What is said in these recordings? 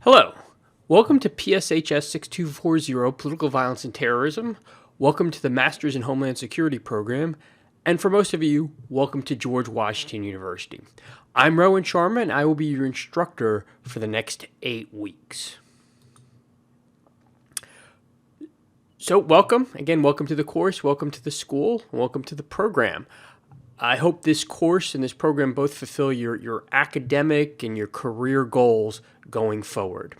Hello. Welcome to PSHS 6240 Political Violence and Terrorism. Welcome to the Masters in Homeland Security program. And for most of you, welcome to George Washington University. I'm Rowan Sharma, and I will be your instructor for the next 8 weeks. So welcome. Again, welcome to the course, welcome to the school, welcome to the program. I hope this course and this program both fulfill your academic and your career goals going forward.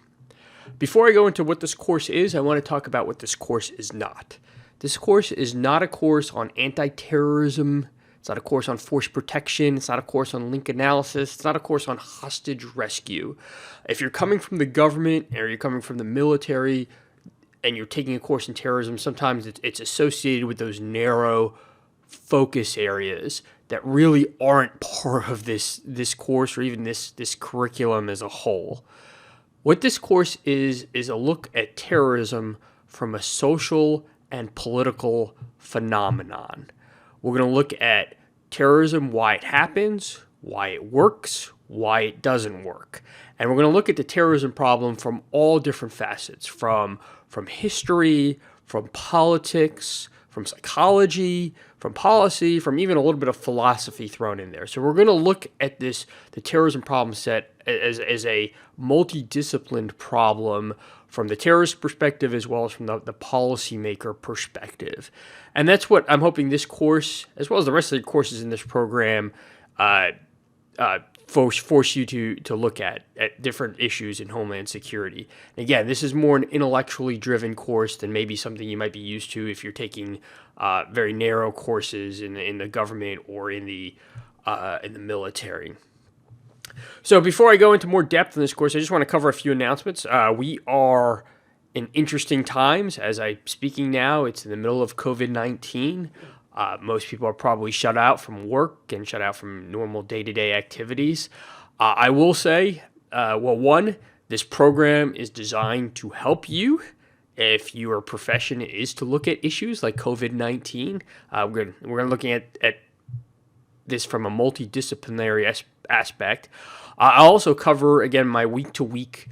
Before I go into what this course is, I want to talk about what this course is not. This course is not a course on anti-terrorism. It's not a course on force protection. It's not a course on link analysis. It's not a course on hostage rescue. If you're coming from the government or you're coming from the military and you're taking a course in terrorism, sometimes it's associated with those narrow focus areas that really aren't part of this course or even this curriculum as a whole. What this course is a look at terrorism from a social and political phenomenon. We're going to look at terrorism, why it happens, why it works, why it doesn't work. And we're going to look at the terrorism problem from all different facets, from history, from politics, from psychology, from policy, from even a little bit of philosophy thrown in there. So we're going to look at the terrorism problem set as a multidisciplined problem from the terrorist perspective as well as from the policymaker perspective. And that's what I'm hoping this course, as well as the rest of the courses in this program, force you to look at different issues in Homeland Security. And again, this is more an intellectually driven course than maybe something you might be used to if you're taking very narrow courses in the government or in the military. So before I go into more depth in this course, I just want to cover a few announcements. We are in interesting times. As I'm speaking now, it's in the middle of COVID-19. Most people are probably shut out from work and shut out from normal day-to-day activities. I will say, one, this program is designed to help you if your profession is to look at issues like COVID-19. We're looking at this from a multidisciplinary aspect. I'll also cover, again, my week-to-week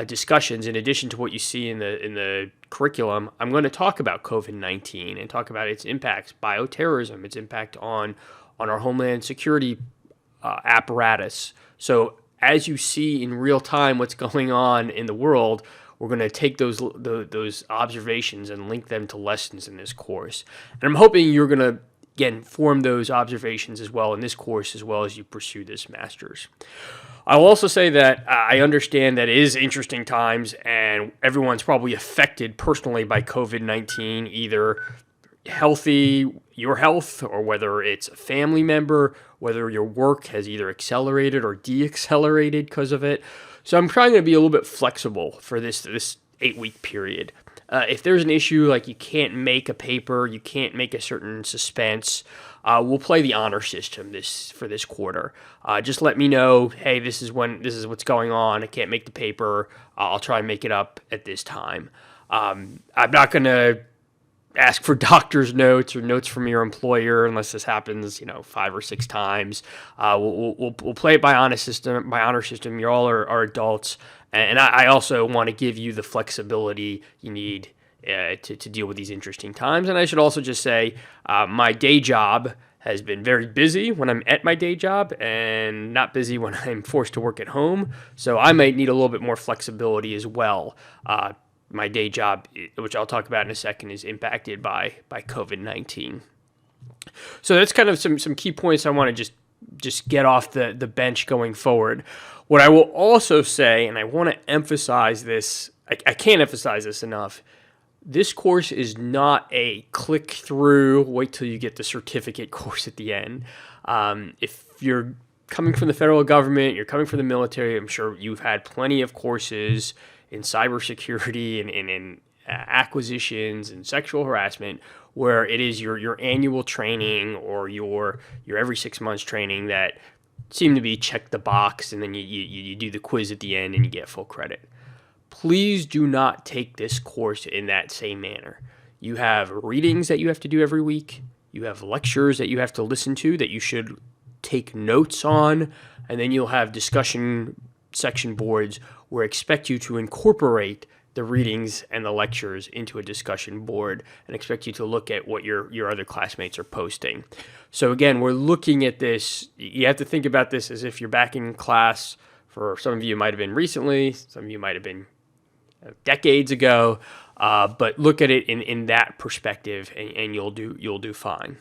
discussions. In addition to what you see in the curriculum, I'm going to talk about COVID-19 and talk about its impacts, bioterrorism, its impact on our Homeland Security apparatus. So as you see in real time what's going on in the world, we're going to take those observations and link them to lessons in this course. And I'm hoping you're going to, again, form those observations as well in this course as well as you pursue this master's. I will also say that I understand that it is interesting times and everyone's probably affected personally by COVID-19, either your health, or whether it's a family member, whether your work has either accelerated or deaccelerated because of it. So I'm trying to be a little bit flexible for this 8-week period. If there's an issue like you can't make a paper, you can't make a certain suspense, we'll play the honor system for this quarter. Just let me know, hey, this is what's going on. I can't make the paper. I'll try and make it up at this time. I'm not going to ask for doctor's notes or notes from your employer unless this happens, 5 or 6 times. We'll play it by honor system. You all are adults. And I also want to give you the flexibility you need to deal with these interesting times. And I should also just say my day job has been very busy when I'm at my day job and not busy when I'm forced to work at home. So I might need a little bit more flexibility as well. My day job, which I'll talk about in a second, is impacted by COVID-19. So that's kind of some key points I want to just get off the bench going forward. What I will also say, and I want to emphasize this, I can't emphasize this enough, this course is not a click through, wait till you get the certificate course at the end. If you're coming from the federal government, you're coming from the military, I'm sure you've had plenty of courses in cybersecurity and in acquisitions and sexual harassment where it is your annual training or your every 6 months training that seem to be check the box, and then you do the quiz at the end and you get full credit. Please do not take this course in that same manner. You have readings that you have to do every week. You have lectures that you have to listen to that you should take notes on, and then you'll have discussion section boards where expect you to incorporate the readings and the lectures into a discussion board and expect you to look at what your other classmates are posting. So again, we're looking at this. You have to think about this as if you're back in class. For some of you, it might have been recently. Some of you might have been decades ago. But look at it in that perspective, and you'll do fine.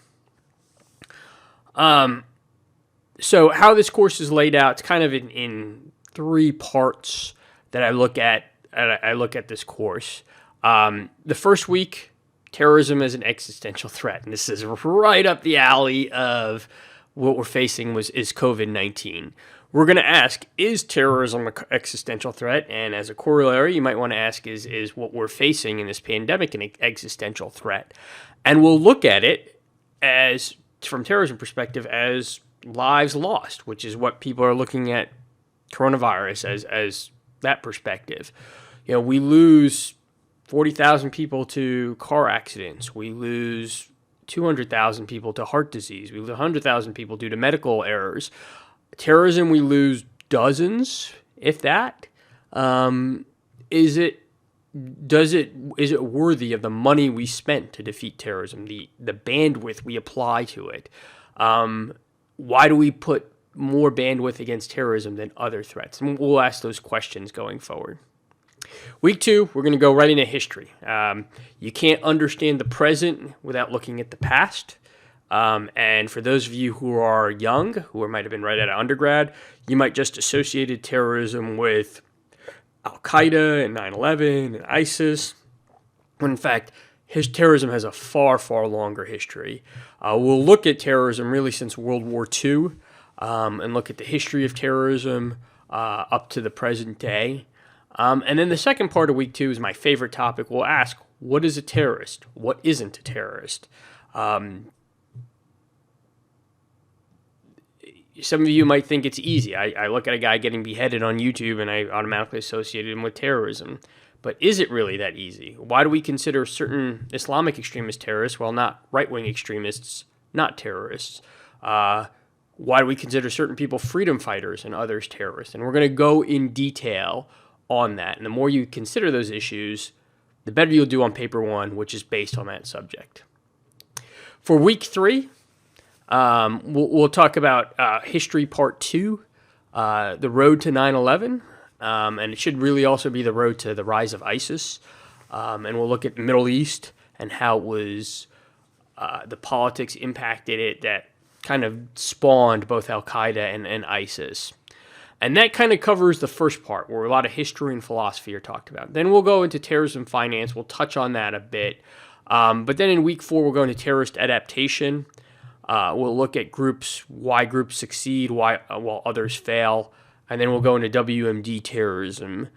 So how this course is laid out, it's kind of in 3 parts that I look at. I look at this course. The first week, terrorism as an existential threat, and this is right up the alley of what we're facing is COVID-19. We're going to ask, is terrorism an existential threat? And as a corollary, you might want to ask, is what we're facing in this pandemic an existential threat? And we'll look at it as, from terrorism perspective, as lives lost, which is what people are looking at coronavirus as that perspective. We lose 40,000 people to car accidents. We lose 200,000 people to heart disease. We lose 100,000 people due to medical errors. Terrorism, we lose dozens, if that. Is it worthy of the money we spent to defeat terrorism, the bandwidth we apply to it? Why do we put more bandwidth against terrorism than other threats? And we'll ask those questions going forward. Week 2, we're going to go right into history. You can't understand the present without looking at the past. And for those of you who are young, who might have been right out of undergrad, you might just associated terrorism with Al-Qaeda and 9/11 and ISIS, when in fact, terrorism has a far, far longer history. We'll look at terrorism really since World War II and look at the history of terrorism up to the present day. And then the second part of week 2 is my favorite topic. We'll ask, what is a terrorist? What isn't a terrorist? Some of you might think it's easy. I look at a guy getting beheaded on YouTube and I automatically associate him with terrorism. But is it really that easy? Why do we consider certain Islamic extremists terrorists while not right-wing extremists not terrorists? Why do we consider certain people freedom fighters and others terrorists? And we're going to go in detail on that. And the more you consider those issues, the better you'll do on paper 1, which is based on that subject. For week 3, we'll talk about history part 2, the road to 9/11, and it should really also be the road to the rise of ISIS. And we'll look at the Middle East and how it was the politics impacted it that kind of spawned both Al-Qaeda and ISIS. And that kind of covers the first part, where a lot of history and philosophy are talked about. Then we'll go into terrorism finance. We'll touch on that a bit. But then in week 4, we'll go into terrorist adaptation. We'll look at groups, why groups succeed, while others fail. And then we'll go into WMD terrorism,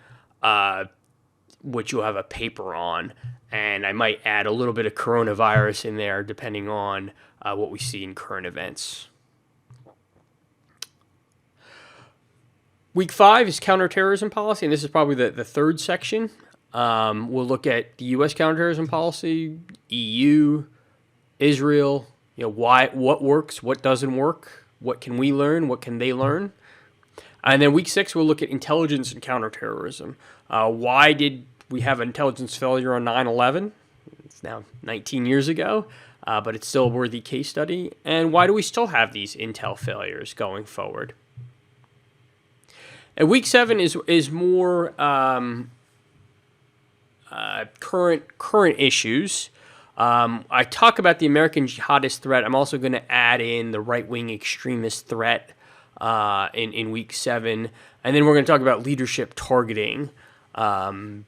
which you'll have a paper on. And I might add a little bit of coronavirus in there, depending on what we see in current events. Week 5 is counterterrorism policy, and this is probably the third section. We'll look at the U.S. counterterrorism policy, EU, Israel, what works, what doesn't work, what can we learn, what can they learn. And then week 6, we'll look at intelligence and counterterrorism. Why did we have an intelligence failure on 9/11? It's now 19 years ago, but it's still a worthy case study. And why do we still have these intel failures going forward? And week 7 is more current issues. I talk about the American jihadist threat. I'm also going to add in the right-wing extremist threat in week 7. And then we're going to talk about leadership targeting, high-value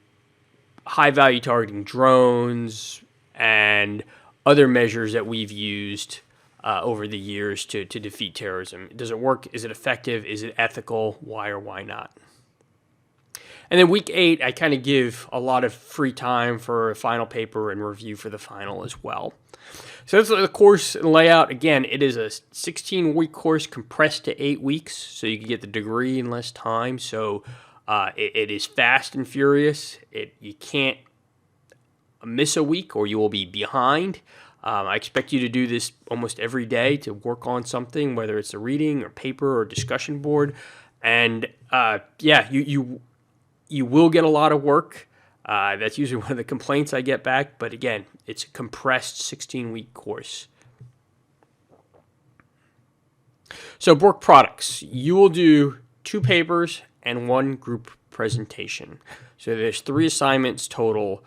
targeting, drones, and other measures that we've used over the years to defeat terrorism. Does it work? Is it effective? Is it ethical? Why or why not? And then week 8, I kind of give a lot of free time for a final paper and review for the final as well. So that's the course and layout. Again, it is a 16-week course compressed to 8 weeks, so you can get the degree in less time. So it is fast and furious. You can't miss a week or you will be behind. I expect you to do this almost every day to work on something, whether it's a reading or paper or discussion board. And Yeah, you will get a lot of work. That's usually one of the complaints I get back. But again, it's a compressed 16-week course. So work products, you will do 2 papers and 1 group presentation. So there's 3 assignments total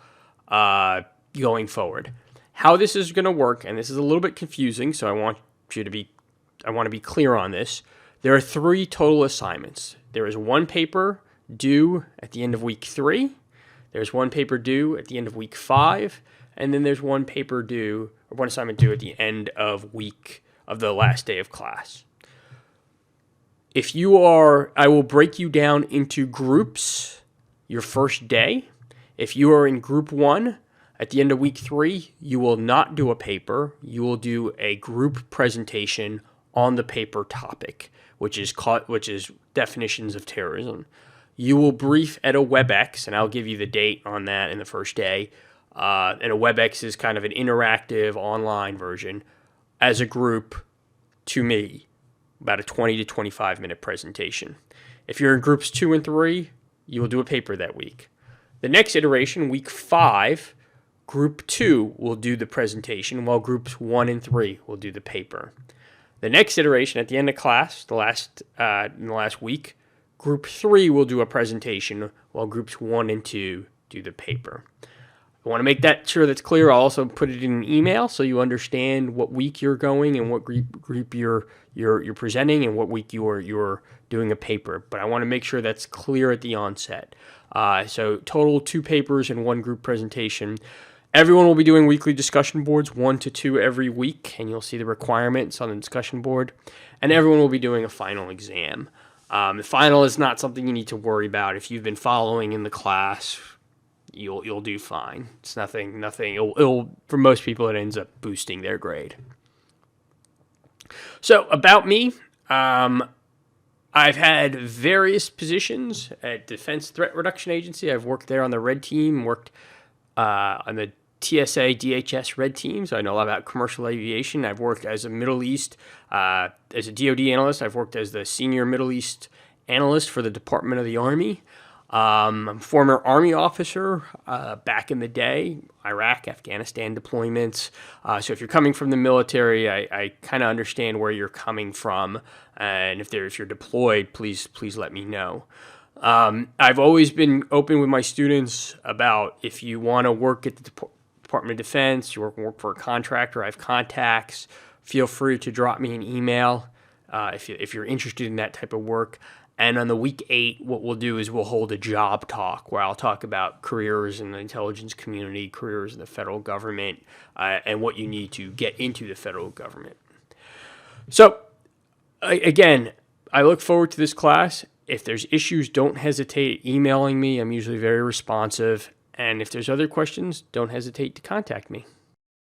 going forward. How this is going to work, and this is a little bit confusing, so I want to be clear on this. There are 3 total assignments. There is 1 paper due at the end of week 3. There's 1 paper due at the end of week 5, and then there's 1 paper due or 1 assignment due at the end of the last day of class. I will break you down into groups your first day. If you are in group 1, at the end of week 3, you will not do a paper. You will do a group presentation on the paper topic, which is definitions of terrorism. You will brief at a WebEx, and I'll give you the date on that in the first day. And a WebEx is kind of an interactive online version as a group to me. About a 20 to 25 minute presentation. If you're in groups 2 and 3, you will do a paper that week. The next iteration, week 5, group 2 will do the presentation, while groups 1 and 3 will do the paper. The next iteration, at the end of class, in the last week, group 3 will do a presentation, while groups 1 and 2 do the paper. I want to make that sure that's clear. I'll also put it in an email so you understand what week you're going and what group you're presenting and what week you're doing a paper. But I want to make sure that's clear at the onset. So total 2 papers and 1 group presentation. Everyone will be doing weekly discussion boards, 1 to 2 every week, and you'll see the requirements on the discussion board. And everyone will be doing a final exam. The final is not something you need to worry about. If you've been following in the class, you'll do fine. It's nothing. It'll for most people, it ends up boosting their grade. So about me, I've had various positions at Defense Threat Reduction Agency. I've worked there on the red team, worked on the TSA, DHS red team, so I know a lot about commercial aviation. I've worked as a Middle East, as a DoD analyst. I've worked as the senior Middle East analyst for the Department of the Army. I'm a former Army officer back in the day, Iraq, Afghanistan deployments. So if you're coming from the military, I kind of understand where you're coming from. And if you're deployed, please let me know. I've always been open with my students about if you want to work at the Department of Defense, you work for a contractor, I have contacts, feel free to drop me an email if you're interested in that type of work. And on the week 8, what we'll do is we'll hold a job talk where I'll talk about careers in the intelligence community, careers in the federal government, and what you need to get into the federal government. So, again, I look forward to this class. If there's issues, don't hesitate emailing me. I'm usually very responsive. And if there's other questions, don't hesitate to contact me.